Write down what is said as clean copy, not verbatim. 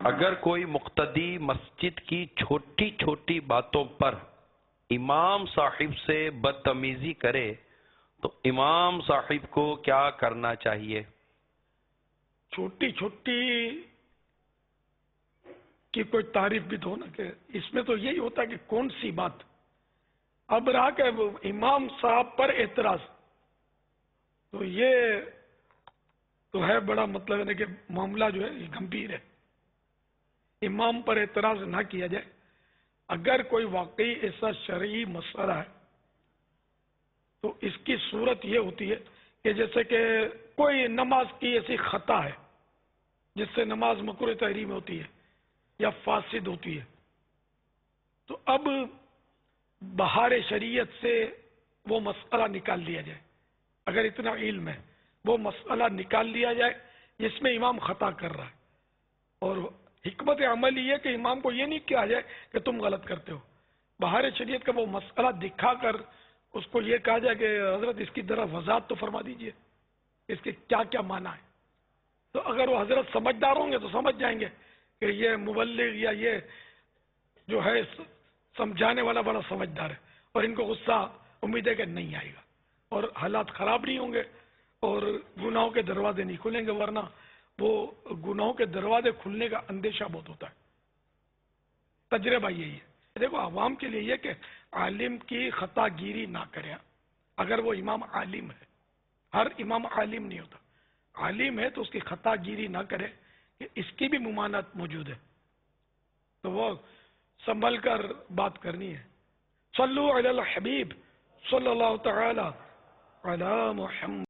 اگر کوئی مقتدی مسجد کی چھوٹی چھوٹی باتوں پر امام صاحب سے بدتمیزی کرے تو امام صاحب کو کیا کرنا چاہیے؟ چھوٹی چھوٹی کی کوئی تعریف بھی تو ہو نا، کہ اس میں تو یہی ہوتا ہے کہ کون سی بات. اب رہا کہ امام صاحب پر اعتراض، تو یہ تو ہے بڑا مطلب ہے کہ معاملہ جو ہے یہ گمبھیر ہے. امام پر اعتراض نہ کیا جائے. اگر کوئی واقعی ایسا شرعی مسئلہ ہے تو اس کی صورت یہ ہوتی ہے کہ جیسے کہ کوئی نماز کی ایسی خطا ہے جس سے نماز مکروہ تحریم ہوتی ہے یا فاسد ہوتی ہے، تو اب بہار شریعت سے وہ مسئلہ نکال لیا جائے. اگر اتنا علم ہے وہ مسئلہ نکال لیا جائے جس میں امام خطا کر رہا ہے، اور حکمت عمل یہ کہ امام کو یہ نہیں کہا جائے کہ تم غلط کرتے ہو. بہار شریعت کا وہ مسئلہ دکھا کر اس کو یہ کہا جائے کہ حضرت اس کی ذرا وضاحت تو فرما دیجئے، اس کے کیا کیا معنی ہے. تو اگر وہ حضرت سمجھدار ہوں گے تو سمجھ جائیں گے کہ یہ مبلغ یا یہ جو ہے سمجھانے والا بڑا سمجھدار ہے، اور ان کو غصہ امید ہے کہ نہیں آئے گا، اور حالات خراب نہیں ہوں گے اور گناہوں کے دروازے نہیں کھلیں گے. ورنہ وہ گناہوں کے دروازے کھلنے کا اندیشہ بہت ہوتا ہے. تجربہ یہی ہے. دیکھو عوام کے لیے یہ کہ عالم کی خطا گیری نہ کرے. اگر وہ امام عالم ہے، ہر امام عالم نہیں ہوتا، عالم ہے تو اس کی خطا گیری نہ کرے کہ اس کی بھی ممانعت موجود ہے، تو وہ سنبھل کر بات کرنی ہے. صلو علی الحبیب صلی اللہ تعالی علی محمد.